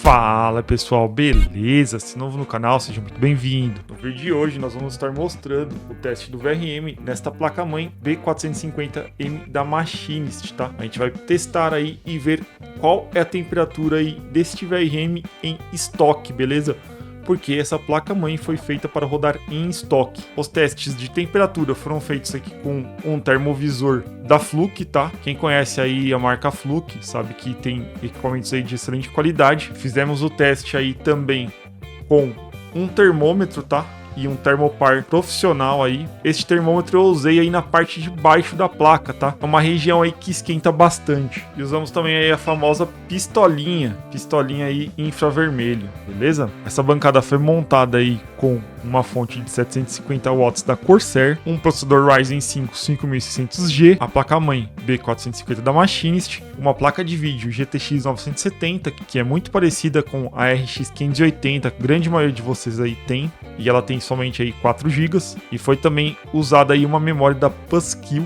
Fala pessoal, beleza? Se novo no canal, seja muito bem-vindo. No vídeo de hoje nós vamos estar mostrando o teste do VRM nesta placa-mãe B450M da Machinist, tá? A gente vai testar aí e ver qual é a temperatura aí deste VRM em estoque, beleza? Porque essa placa-mãe foi feita para rodar em estoque. Os testes de temperatura foram feitos aqui com um termovisor da Fluke, tá? Quem conhece aí a marca Fluke sabe que tem equipamentos aí de excelente qualidade. Fizemos o teste aí também com um termômetro, tá? E um termopar profissional aí. Este termômetro eu usei aí na parte de baixo da placa, tá? É uma região aí que esquenta bastante. E usamos também aí a famosa pistolinha aí infravermelho, beleza? Essa bancada foi montada aí com uma fonte de 750 watts da Corsair, um processador Ryzen 5 5600G, a placa-mãe B450 da Machinist, uma placa de vídeo GTX 970, que é muito parecida com a RX 580, que a grande maioria de vocês aí tem, e ela tem somente aí 4 GB, e foi também usada aí uma memória da Pascal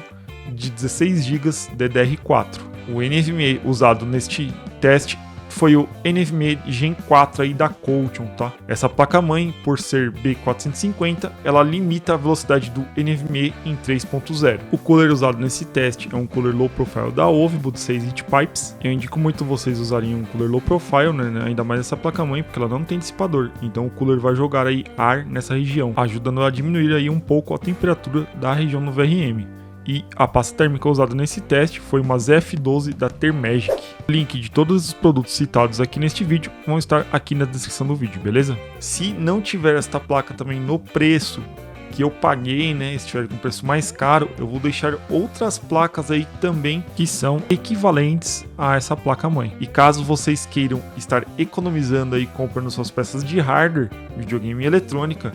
de 16 GB DDR4. O NVMe usado neste teste foi o NVMe Gen 4 aí da Cotion, tá? Essa placa-mãe, por ser B450, ela limita a velocidade do NVMe em 3.0. O cooler usado nesse teste é um cooler low profile da Ovbo de 6 heat pipes. Eu indico muito vocês usarem um cooler low profile, né? Ainda mais essa placa-mãe, porque ela não tem dissipador. Então o cooler vai jogar aí ar nessa região, ajudando a diminuir aí um pouco a temperatura da região no VRM. E a pasta térmica usada nesse teste foi uma ZF12 da Thermagic. O link de todos os produtos citados aqui neste vídeo vão estar aqui na descrição do vídeo, beleza? Se não tiver esta placa também no preço que eu paguei, né, se tiver com preço mais caro, eu vou deixar outras placas aí também que são equivalentes a essa placa-mãe. E caso vocês queiram estar economizando aí comprando suas peças de hardware, videogame e eletrônica,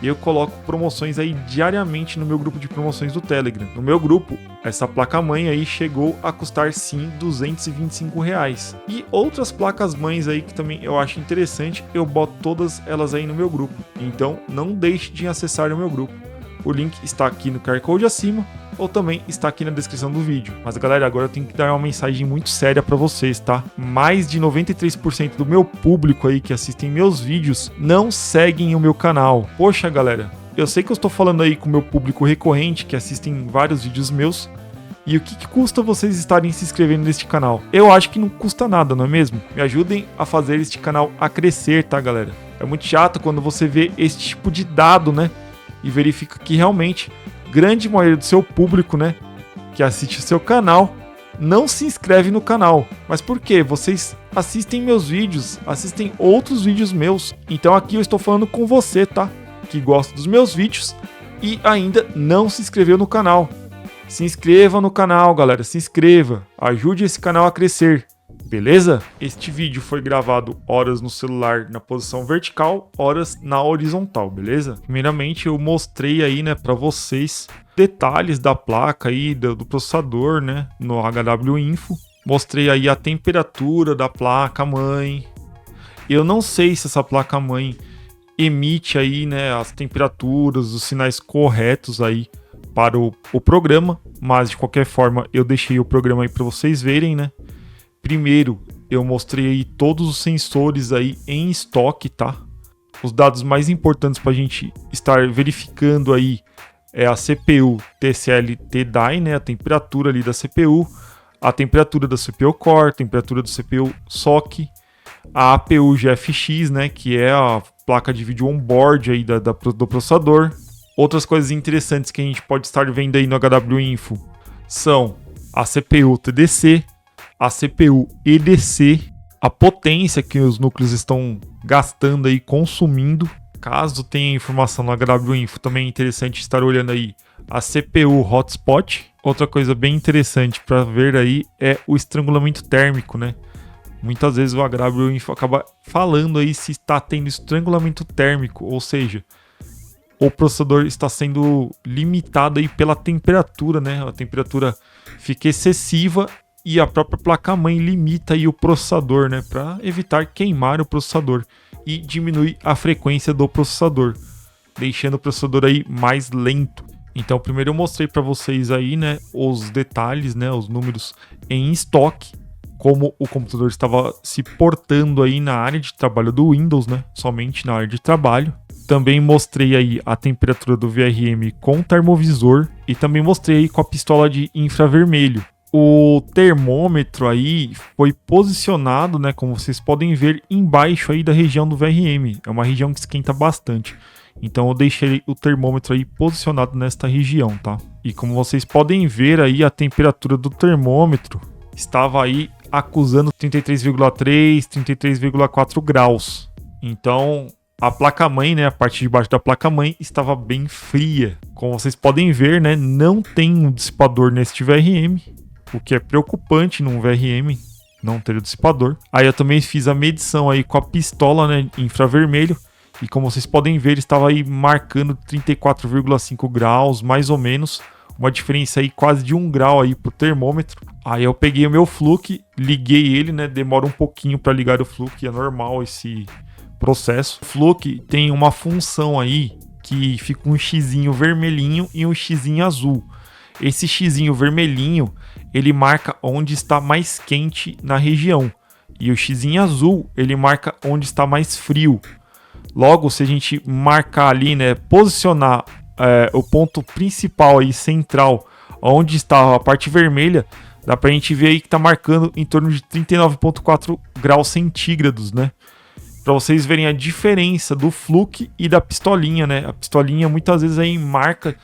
eu coloco promoções aí diariamente no meu grupo de promoções do Telegram. No meu grupo, essa placa-mãe aí chegou a custar sim R$225. E outras placas-mães aí que também eu acho interessante, eu boto todas elas aí no meu grupo. Então não deixe de acessar o meu grupo. O link está aqui no QR Code acima ou também está aqui na descrição do vídeo. Mas galera, agora eu tenho que dar uma mensagem muito séria para vocês, tá? Mais de 93% do meu público aí que assistem meus vídeos não seguem o meu canal. Poxa galera, eu sei que eu estou falando aí com o meu público recorrente que assistem vários vídeos meus. E o que custa vocês estarem se inscrevendo neste canal? Eu acho que não custa nada, não é mesmo? Me ajudem a fazer este canal a crescer, tá galera? É muito chato quando você vê esse tipo de dado, né? E verifica que realmente grande maioria do seu público, né, que assiste o seu canal, não se inscreve no canal. Mas por quê? Vocês assistem meus vídeos, assistem outros vídeos meus. Então aqui eu estou falando com você, tá? Que gosta dos meus vídeos e ainda não se inscreveu no canal. Se inscreva no canal, galera, se inscreva. Ajude esse canal a crescer. Beleza? Este vídeo foi gravado horas no celular na posição vertical, horas na horizontal, beleza? Primeiramente eu mostrei aí, né, para vocês detalhes da placa aí, do processador, né, no HW Info. Mostrei aí a temperatura da placa-mãe. Eu não sei se essa placa-mãe emite aí, né, as temperaturas, os sinais corretos aí para o programa, mas de qualquer forma eu deixei o programa aí para vocês verem, né? Primeiro, eu mostrei aí todos os sensores aí em estoque, tá? Os dados mais importantes para a gente estar verificando aí é a CPU TCL T-Die, né? A temperatura ali da CPU, a temperatura da CPU Core, a temperatura do CPU SoC, a APU GFX, né? Que é a placa de vídeo on-board aí do processador. Outras coisas interessantes que a gente pode estar vendo aí no HW Info são a CPU TDC, a CPU EDC, a potência que os núcleos estão gastando aí, consumindo. Caso tenha informação no HW Info, também é interessante estar olhando aí a CPU Hotspot. Outra coisa bem interessante para ver aí é o estrangulamento térmico, né? Muitas vezes o HW Info acaba falando aí se está tendo estrangulamento térmico, ou seja, o processador está sendo limitado aí pela temperatura, né? A temperatura fica excessiva e a própria placa-mãe limita aí o processador, né, para evitar queimar o processador e diminuir a frequência do processador, deixando o processador aí mais lento. Então, primeiro eu mostrei para vocês aí, né, os detalhes, né, os números em estoque como o computador estava se portando aí na área de trabalho do Windows, né? Somente na área de trabalho. Também mostrei aí a temperatura do VRM com termovisor e também mostrei aí com a pistola de infravermelho. O termômetro aí foi posicionado, né, como vocês podem ver, embaixo aí da região do VRM. É uma região que esquenta bastante. Então eu deixei o termômetro aí posicionado nesta região, tá? E como vocês podem ver aí, a temperatura do termômetro estava aí acusando 33,3, 33,4 graus. Então a placa-mãe, né, a parte de baixo da placa-mãe estava bem fria. Como vocês podem ver, né, não tem um dissipador neste VRM, o que é preocupante num VRM não ter o dissipador. Aí eu também fiz a medição aí com a pistola, né, infravermelho, e como vocês podem ver, estava aí marcando 34,5 graus, mais ou menos, uma diferença aí quase de 1 grau aí pro termômetro. Aí eu peguei o meu Fluke, liguei ele, né, demora um pouquinho para ligar o Fluke, é normal esse processo. O Fluke tem uma função aí que fica um xizinho vermelhinho e um xizinho azul. Esse xizinho vermelhinho, ele marca onde está mais quente na região. E o xizinho azul, ele marca onde está mais frio. Logo, se a gente marcar ali, né, posicionar o ponto principal aí, central, onde está a parte vermelha, dá pra gente ver aí que tá marcando em torno de 39,4 graus centígrados, né? Pra vocês verem a diferença do Fluke e da pistolinha, né? A pistolinha muitas vezes aí marca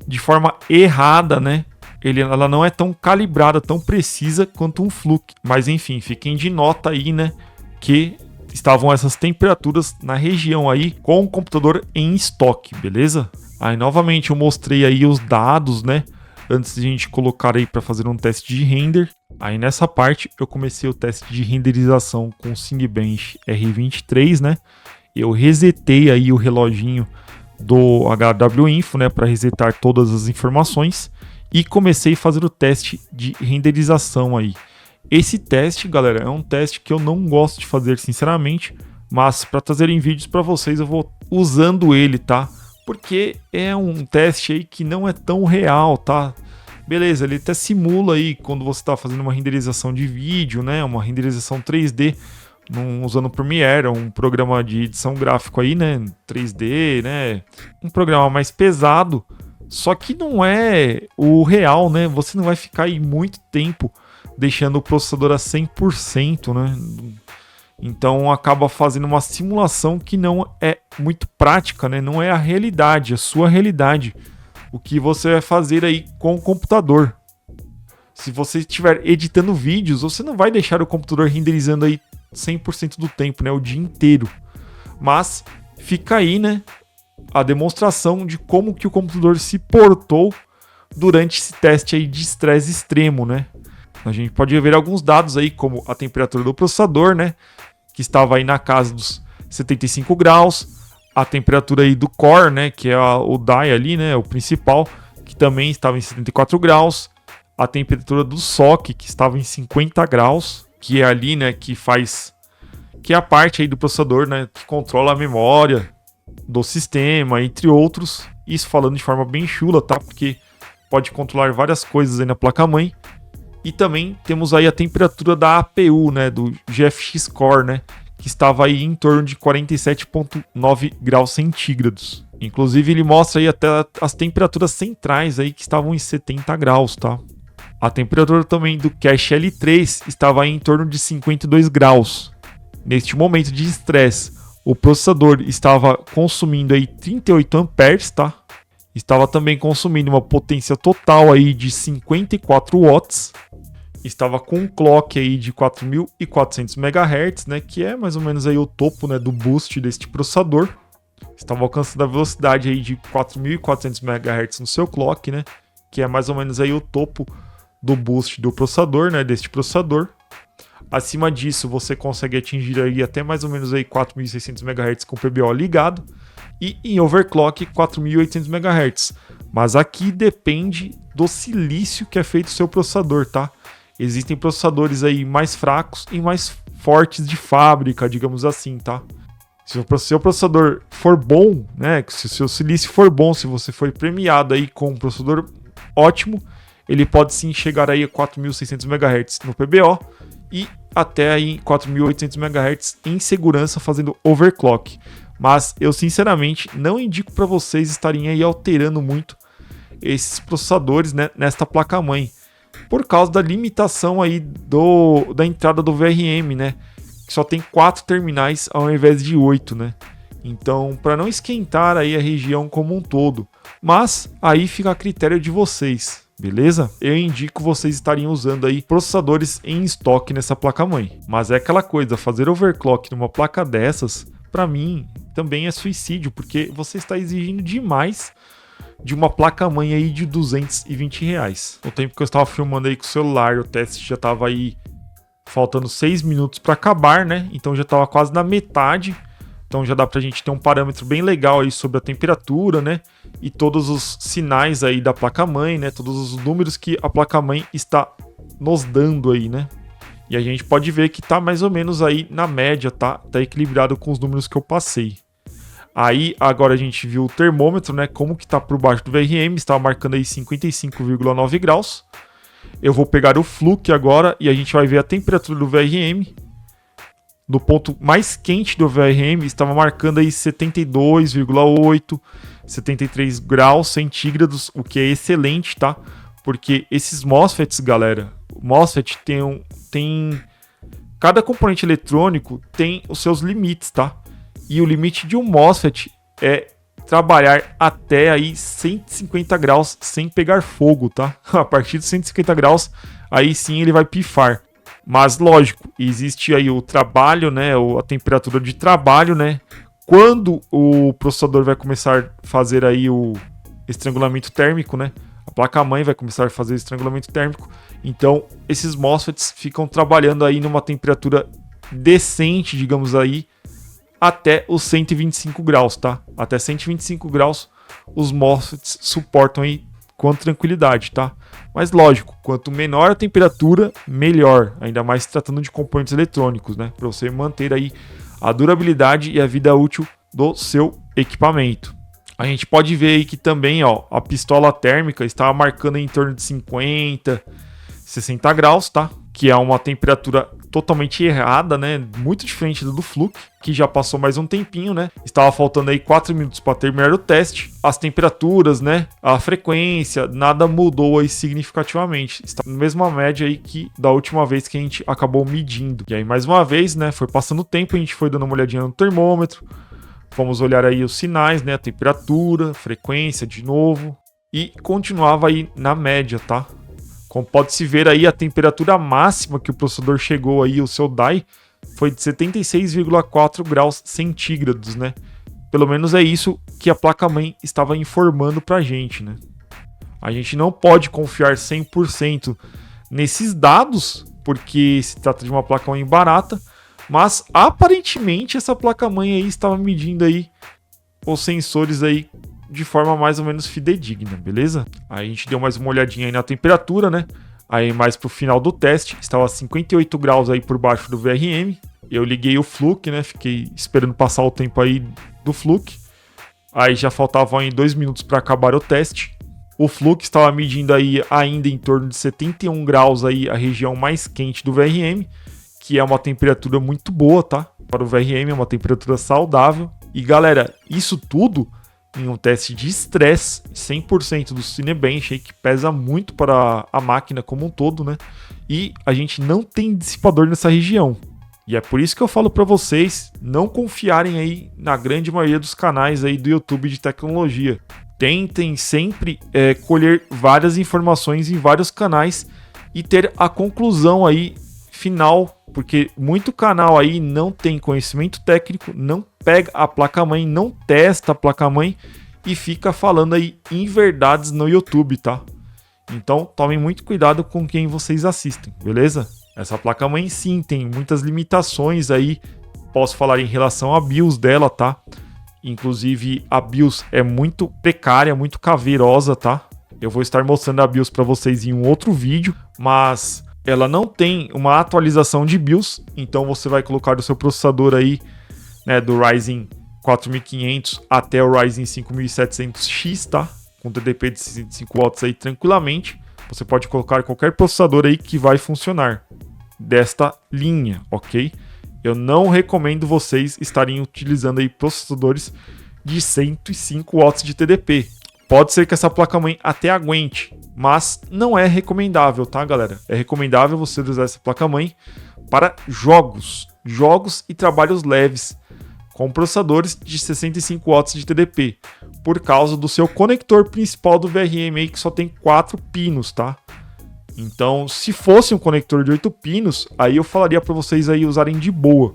de forma errada, né? Ela não é tão calibrada, tão precisa quanto um Fluke. Mas enfim, fiquem de nota aí, né? Que estavam essas temperaturas na região aí com o computador em estoque, beleza? Aí novamente eu mostrei aí os dados, né? Antes de a gente colocar aí para fazer um teste de render. Aí nessa parte eu comecei o teste de renderização com o Cinebench R23, né? Eu resetei aí o reloginho do HW Info, né, para resetar todas as informações e comecei a fazer o teste de renderização aí. Esse teste, galera, é um teste que eu não gosto de fazer, sinceramente, mas para trazerem vídeos para vocês eu vou usando ele, tá? Porque é um teste aí que não é tão real, tá? Beleza, ele até simula aí quando você está fazendo uma renderização de vídeo, né? Uma renderização 3D, usando o Premiere, um programa de edição gráfico aí, né? 3D, né? Um programa mais pesado, só que não é o real, né? Você não vai ficar aí muito tempo deixando o processador a 100%, né? Então acaba fazendo uma simulação que não é muito prática, né? Não é a realidade, a sua realidade. O que você vai fazer aí com o computador. Se você estiver editando vídeos, você não vai deixar o computador renderizando aí 100% do tempo, né? O dia inteiro. Mas fica aí, né? A demonstração de como que o computador se portou durante esse teste aí de estresse extremo, né? A gente pode ver alguns dados aí, como a temperatura do processador, né? Que estava aí na casa dos 75 graus. A temperatura aí do core, né? Que é o die ali, né? O principal, que também estava em 74 graus. A temperatura do SOC, que estava em 50 graus, que é ali, né? Que é a parte aí do processador, né? Que controla a memória do sistema, entre outros. Isso falando de forma bem chula, tá? Porque pode controlar várias coisas aí na placa-mãe. E também temos aí a temperatura da APU, né, do GFX Core, né, que estava aí em torno de 47,9 graus centígrados. Inclusive ele mostra aí até as temperaturas centrais aí que estavam em 70 graus, tá? A temperatura também do cache L3 estava aí em torno de 52 graus. Neste momento de estresse, o processador estava consumindo aí 38 amperes, tá? Estava também consumindo uma potência total aí de 54 watts. Estava com um clock aí de 4.400 MHz, né, que é mais ou menos aí o topo, né, do boost deste processador. Estava alcançando a velocidade aí de 4.400 MHz no seu clock, né, que é mais ou menos aí o topo do boost do processador, né, deste processador. Acima disso, você consegue atingir aí até mais ou menos aí 4.600 MHz com o PBO ligado. E em overclock 4.800 MHz. Mas aqui depende do silício que é feito o seu processador, tá? Existem processadores aí mais fracos e mais fortes de fábrica, digamos assim, tá? Se o seu processador for bom, né? Se o seu silício for bom, se você for premiado aí com um processador ótimo, ele pode sim chegar aí a 4.600 MHz no PBO e até aí 4.800 MHz em segurança fazendo overclock. Mas eu sinceramente não indico para vocês estarem aí alterando muito esses processadores, né, nesta placa-mãe, por causa da limitação aí da entrada do VRM, né, que só tem 4 terminais ao invés de 8, né. Então, para não esquentar aí a região como um todo, mas aí fica a critério de vocês, beleza? Eu indico vocês estarem usando aí processadores em estoque nessa placa-mãe. Mas é aquela coisa, fazer overclock numa placa dessas, para mim, também é suicídio, porque você está exigindo demais de uma placa-mãe aí de R$220. No tempo que eu estava filmando aí com o celular, o teste já estava aí faltando 6 minutos para acabar, né? Então já estava quase na metade. Então já dá pra gente ter um parâmetro bem legal aí sobre a temperatura, né? E todos os sinais aí da placa-mãe, né? Todos os números que a placa-mãe está nos dando aí, né? E a gente pode ver que tá mais ou menos aí na média, tá? Tá equilibrado com os números que eu passei. Aí agora a gente viu o termômetro, né? Como que tá por baixo do VRM, estava marcando aí 55,9 graus. Eu vou pegar o Fluke agora e a gente vai ver a temperatura do VRM. No ponto mais quente do VRM, estava marcando aí 72,8, 73 graus centígrados, o que é excelente, tá? Porque esses MOSFETs, galera, o MOSFET tem... Cada componente eletrônico tem os seus limites, tá? E o limite de um MOSFET é trabalhar até aí 150 graus sem pegar fogo, tá? A partir de 150 graus, aí sim ele vai pifar. Mas, lógico, existe aí o trabalho, né, a temperatura de trabalho, né, quando o processador vai começar a fazer aí o estrangulamento térmico, né, a placa-mãe vai começar a fazer o estrangulamento térmico, então esses MOSFETs ficam trabalhando aí numa temperatura decente, digamos aí, até os 125 graus, tá? Até 125 graus os MOSFETs suportam aí com tranquilidade, tá? Mas lógico, quanto menor a temperatura, melhor, ainda mais tratando de componentes eletrônicos, né? Para você manter aí a durabilidade e a vida útil do seu equipamento. A gente pode ver aí que também, ó, a pistola térmica estava marcando em torno de 50, 60 graus, tá? Que é uma temperatura totalmente errada, né? Muito diferente do Fluke, que já passou mais um tempinho, né? Estava faltando aí 4 minutos para terminar o teste. As temperaturas, né? A frequência, nada mudou aí significativamente. Está na mesma média aí que da última vez que a gente acabou medindo. E aí, mais uma vez, né? Foi passando o tempo, a gente foi dando uma olhadinha no termômetro. Vamos olhar aí os sinais, né? A temperatura, frequência de novo. E continuava aí na média, tá? Como pode-se ver aí, a temperatura máxima que o processador chegou aí, o seu DAI, foi de 76,4 graus centígrados, né? Pelo menos é isso que a placa-mãe estava informando pra gente, né? A gente não pode confiar 100% nesses dados, porque se trata de uma placa-mãe barata, mas aparentemente essa placa-mãe aí estava medindo aí os sensores aí de forma mais ou menos fidedigna, beleza? Aí a gente deu mais uma olhadinha aí na temperatura, né? Aí mais pro final do teste, estava 58 graus aí por baixo do VRM. Eu liguei o Fluke, né? Fiquei esperando passar o tempo aí do Fluke. Aí já faltavam aí 2 minutos para acabar o teste. O Fluke estava medindo aí ainda em torno de 71 graus aí a região mais quente do VRM, que é uma temperatura muito boa, tá? Para o VRM é uma temperatura saudável. E galera, isso tudo em um teste de estresse, 100% do Cinebench, aí, que pesa muito para a máquina como um todo, né? E a gente não tem dissipador nessa região. E é por isso que eu falo para vocês não confiarem aí na grande maioria dos canais aí do YouTube de tecnologia. Tentem sempre colher várias informações em vários canais e ter a conclusão aí final, porque muito canal aí não tem conhecimento técnico, não pega a placa-mãe, não testa a placa-mãe e fica falando aí inverdades no YouTube, tá? Então tomem muito cuidado com quem vocês assistem, beleza? Essa placa-mãe sim tem muitas limitações aí, posso falar em relação à BIOS dela, tá? Inclusive a BIOS é muito precária, muito caveirosa, tá? Eu vou estar mostrando a BIOS para vocês em um outro vídeo, mas ela não tem uma atualização de BIOS, então você vai colocar o seu processador aí, né, do Ryzen 4500 até o Ryzen 5700X, tá? Com TDP de 65 watts aí tranquilamente. Você pode colocar qualquer processador aí que vai funcionar. desta linha, ok? Eu não recomendo vocês estarem utilizando aí processadores de 105 watts de TDP. Pode ser que essa placa-mãe até aguente, mas não é recomendável, tá, galera? É recomendável você usar essa placa-mãe para jogos e trabalhos leves, com processadores de 65 watts de TDP, por causa do seu conector principal do VRM aí, que só tem 4 pinos, tá? Então, se fosse um conector de 8 pinos, aí eu falaria para vocês aí usarem de boa.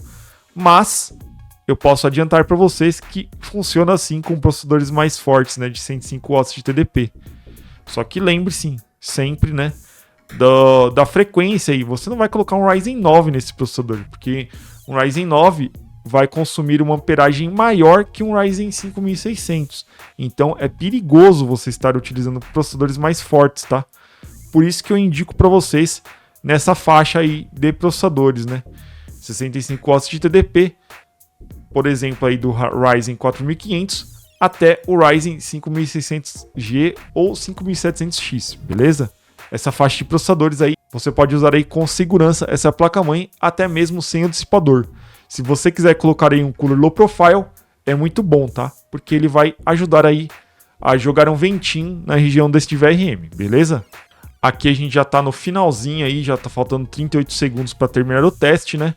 Mas eu posso adiantar para vocês que funciona assim com processadores mais fortes, né, de 105 watts de TDP. Só que lembre-se sempre, né, da frequência aí. Você não vai colocar um Ryzen 9 nesse processador, porque um Ryzen 9 vai consumir uma amperagem maior que um Ryzen 5600. Então é perigoso você estar utilizando processadores mais fortes, tá? Por isso que eu indico para vocês nessa faixa aí de processadores, né? 65 watts de TDP, por exemplo, aí do Ryzen 4500 até o Ryzen 5600G ou 5700X, beleza? Essa faixa de processadores aí, você pode usar aí com segurança essa placa-mãe, até mesmo sem o dissipador. Se você quiser colocar aí um cooler low profile, é muito bom, tá? Porque ele vai ajudar aí a jogar um ventinho na região deste VRM, beleza? Aqui a gente já tá no finalzinho aí, já tá faltando 38 segundos para terminar o teste, né?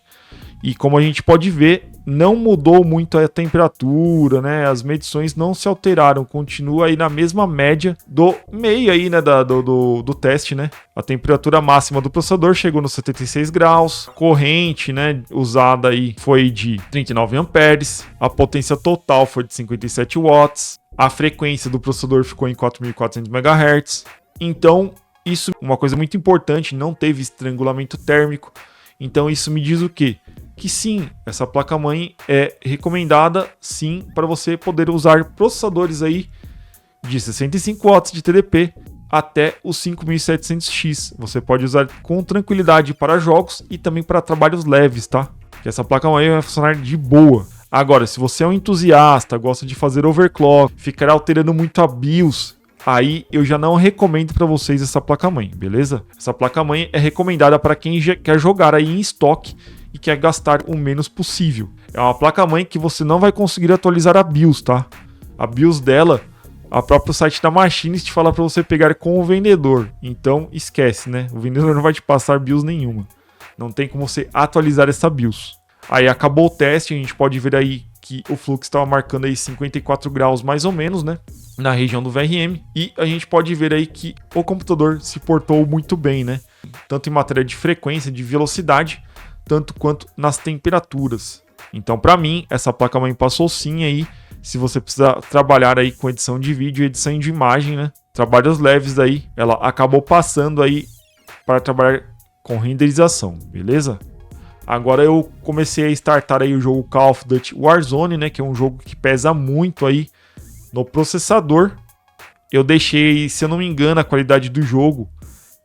E como a gente pode ver, não mudou muito a temperatura, né? As medições não se alteraram, continua aí na mesma média do meio aí, né? Do teste, né? A temperatura máxima do processador chegou nos 76 graus, corrente, né? Usada aí foi de 39 amperes, a potência total foi de 57 watts, a frequência do processador ficou em 4.400 MHz. Então, isso é uma coisa muito importante, não teve estrangulamento térmico. Então isso me diz o quê? Que sim, essa placa-mãe é recomendada sim para você poder usar processadores aí de 65 watts de TDP até os 5700X. Você pode usar com tranquilidade para jogos e também para trabalhos leves, tá? Que essa placa-mãe vai funcionar de boa. Agora, se você é um entusiasta, gosta de fazer overclock, ficar alterando muito a BIOS, aí eu já não recomendo para vocês essa placa-mãe, beleza? Essa placa-mãe é recomendada para quem quer jogar aí em estoque e quer gastar o menos possível. É uma placa-mãe que você não vai conseguir atualizar a BIOS, tá? A BIOS dela, a próprio site da Machinist fala para você pegar com o vendedor. Então esquece, né? O vendedor não vai te passar BIOS nenhuma. Não tem como você atualizar essa BIOS. Aí acabou o teste, a gente pode ver aí que o fluxo estava marcando aí 54 graus mais ou menos, né? Na região do VRM. E a gente pode ver aí que o computador se portou muito bem, né? Tanto em matéria de frequência, de velocidade, tanto quanto nas temperaturas. Então, para mim, essa placa-mãe passou sim aí. Se você precisar trabalhar aí com edição de vídeo, edição de imagem, né? Trabalhos leves aí, ela acabou passando aí para trabalhar com renderização, beleza? Agora eu comecei a startar aí o jogo Call of Duty Warzone, né? Que é um jogo que pesa muito aí no processador. Eu deixei, se eu não me engano, a qualidade do jogo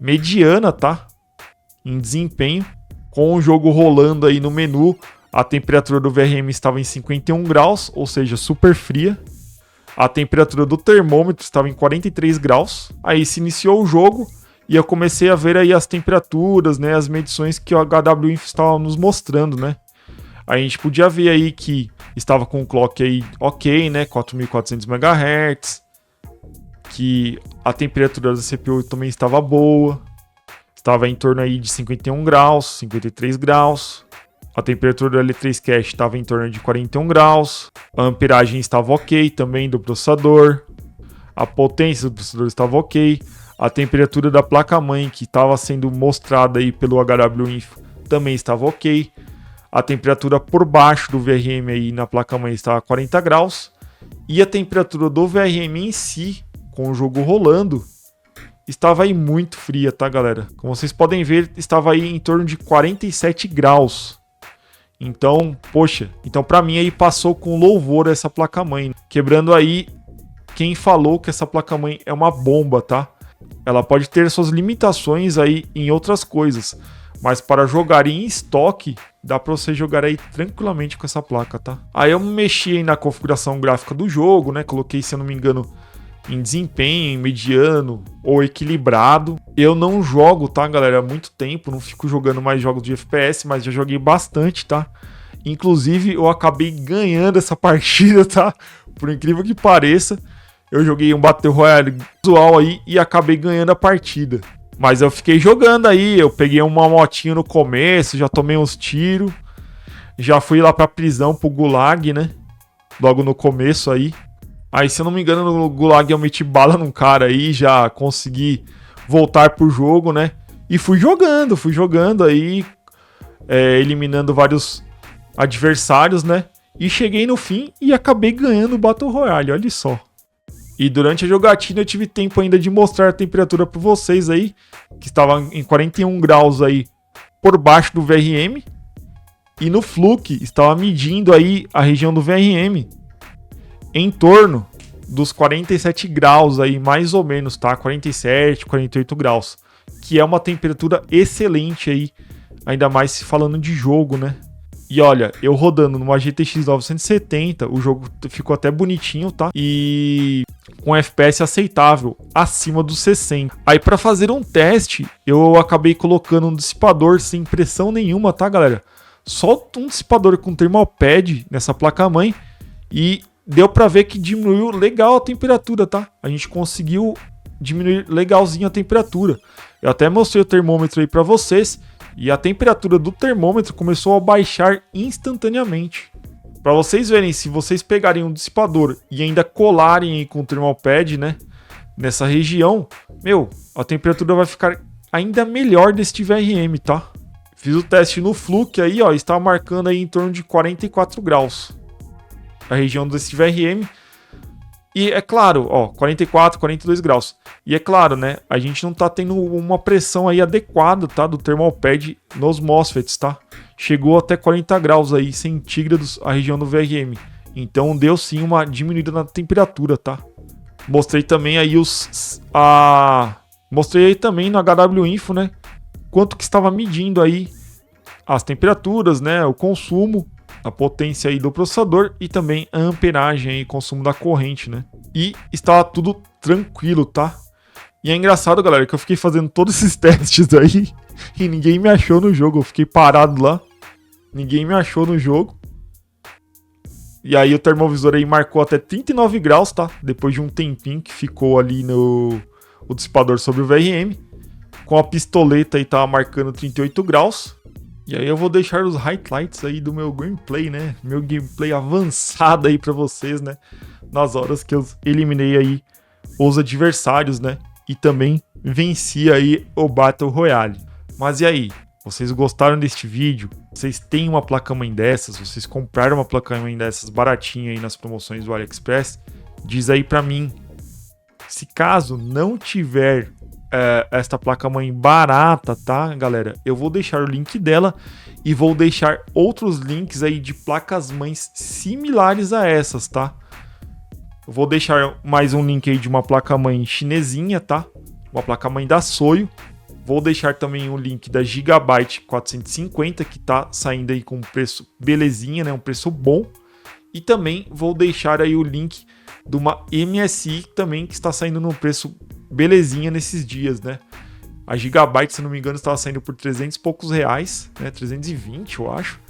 mediana, tá? Em desempenho. Com o jogo rolando aí no menu, a temperatura do VRM estava em 51 graus, ou seja, super fria. A temperatura do termômetro estava em 43 graus. Aí se iniciou o jogo e eu comecei a ver aí as temperaturas, né, as medições que o HWINF estava nos mostrando, né? A gente podia ver aí que estava com o clock aí ok, né, 4.400 MHz, que a temperatura da CPU também estava boa. Estava em torno aí de 51 graus, 53 graus. A temperatura do L3 Cache estava em torno de 41 graus. A amperagem estava ok também do processador. A potência do processador estava ok. A temperatura da placa-mãe que estava sendo mostrada aí pelo HWINF também estava ok. A temperatura por baixo do VRM aí na placa-mãe estava 40 graus. E a temperatura do VRM em si, com o jogo rolando, estava aí muito fria, tá, galera? Como vocês podem ver, estava aí em torno de 47 graus. Então, poxa, então para mim aí passou com louvor essa placa-mãe, quebrando aí quem falou que essa placa-mãe é uma bomba, tá? Ela pode ter suas limitações aí em outras coisas, mas para jogar em estoque, dá para você jogar aí tranquilamente com essa placa, tá? Aí eu mexi aí na configuração gráfica do jogo, né? Coloquei, se eu não me engano, em desempenho, em mediano ou equilibrado. Eu não jogo, tá, galera, há muito tempo, não fico jogando mais jogos de FPS, mas já joguei bastante, tá? Inclusive, eu acabei ganhando essa partida, tá? Por incrível que pareça, eu joguei um Battle Royale visual aí e acabei ganhando a partida. Mas eu fiquei jogando aí, eu peguei uma motinha no começo, já tomei uns tiros, já fui lá pra prisão, pro Gulag, né? Logo no começo aí. Aí, se eu não me engano, no Gulag eu meti bala num cara aí, já consegui voltar pro jogo, né? E fui jogando aí, eliminando vários adversários, né? E cheguei no fim e acabei ganhando o Battle Royale, olha só. E durante a jogatina eu tive tempo ainda de mostrar a temperatura para vocês aí, que estava em 41 graus aí por baixo do VRM. E no Fluke estava medindo aí a região do VRM em torno dos 47 graus aí, mais ou menos, tá? 47, 48 graus. Que é uma temperatura excelente aí, ainda mais falando de jogo, né? E olha, eu rodando numa GTX 970, o jogo ficou até bonitinho, tá? E com FPS aceitável, acima dos 60. Aí para fazer um teste, eu acabei colocando um dissipador sem pressão nenhuma, tá, galera? Só um dissipador com thermal pad nessa placa-mãe e deu para ver que diminuiu legal a temperatura, tá? A gente conseguiu diminuir legalzinho a temperatura. Eu até mostrei o termômetro aí para vocês. E a temperatura do termômetro começou a baixar instantaneamente. Para vocês verem, se vocês pegarem um dissipador e ainda colarem aí com o thermal pad, né, nessa região, a temperatura vai ficar ainda melhor deste VRM, tá? Fiz o teste no Fluke aí, ó, estava marcando aí em torno de 44 graus. A região desse VRM. E é claro, ó, 44, 42 graus. E é claro, né, a gente não tá tendo uma pressão aí adequada, tá, do thermal pad nos MOSFETs, tá? Chegou até 40 graus aí centígrados a região do VRM. Então deu sim uma diminuída na temperatura, tá? Mostrei também aí mostrei aí também no HW Info, né, quanto que estava medindo aí as temperaturas, né, o consumo, a potência aí do processador e também a amperagem aí, consumo da corrente, né? E estava tudo tranquilo, tá? E é engraçado, galera, que eu fiquei fazendo todos esses testes aí e ninguém me achou no jogo. Eu fiquei parado lá, ninguém me achou no jogo. E aí o termovisor aí marcou até 39 graus, tá? Depois de um tempinho que ficou ali o dissipador sobre o VRM. Com a pistoleta aí tava marcando 38 graus. E aí eu vou deixar os highlights aí do meu gameplay, né? Meu gameplay avançado aí pra vocês, né? Nas horas que eu eliminei aí os adversários, né? E também venci aí o Battle Royale. Mas e aí? Vocês gostaram deste vídeo? Vocês têm uma placa-mãe dessas? Vocês compraram uma placa-mãe dessas baratinha aí nas promoções do AliExpress? Diz aí pra mim. Se caso não tiver esta placa-mãe barata, tá, galera? Eu vou deixar o link dela e vou deixar outros links aí de placas-mães similares a essas, tá? Eu vou deixar mais um link aí de uma placa-mãe chinesinha, tá? Uma placa-mãe da Soyo. Vou deixar também o link da Gigabyte 450, que tá saindo aí com um preço belezinha, né? Um preço bom. E também vou deixar aí o link de uma MSI também, que está saindo num preço belezinha nesses dias, né? A Gigabyte, se não me engano, estava saindo por 300 e poucos reais, né? 320, eu acho.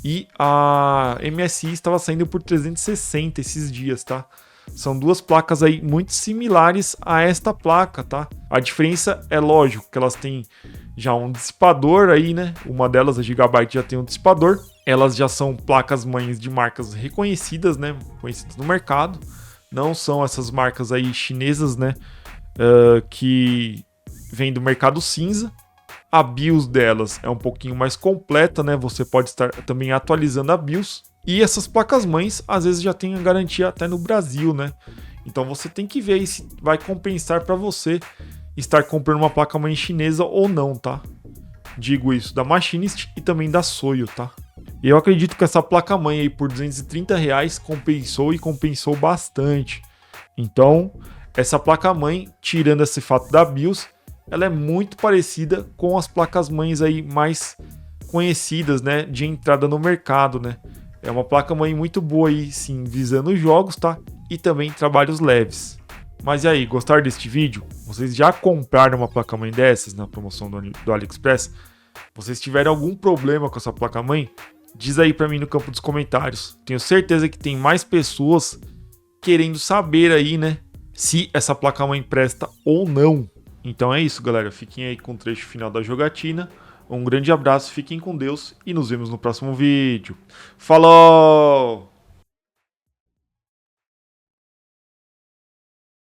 E a MSI estava saindo por 360 esses dias, tá? São duas placas aí muito similares a esta placa, tá? A diferença é lógico que elas têm já um dissipador aí, né? Uma delas, a Gigabyte, já tem um dissipador. Elas já são placas-mães de marcas reconhecidas, né? Conhecidas no mercado. Não são essas marcas aí chinesas, né? Que vem do mercado cinza. A BIOS delas é um pouquinho mais completa, né? Você pode estar também atualizando a BIOS. E essas placas-mães, às vezes, já tem a garantia até no Brasil, né? Então você tem que ver aí se vai compensar para você estar comprando uma placa-mãe chinesa ou não, tá? Digo isso da Machinist e também da Soyo, tá? E eu acredito que essa placa-mãe aí por R$230 compensou bastante. Então, essa placa-mãe, tirando esse fato da BIOS, ela é muito parecida com as placas-mães aí mais conhecidas, né, de entrada no mercado, né? É uma placa-mãe muito boa aí, sim, visando jogos, tá? E também trabalhos leves. Mas e aí, gostaram deste vídeo? Vocês já compraram uma placa-mãe dessas na promoção do AliExpress? Vocês tiveram algum problema com essa placa-mãe? Diz aí pra mim no campo dos comentários. Tenho certeza que tem mais pessoas querendo saber aí, né, se essa placa-mãe presta ou não. Então é isso, galera. Fiquem aí com o trecho final da jogatina. Um grande abraço, fiquem com Deus e nos vemos no próximo vídeo. Falou!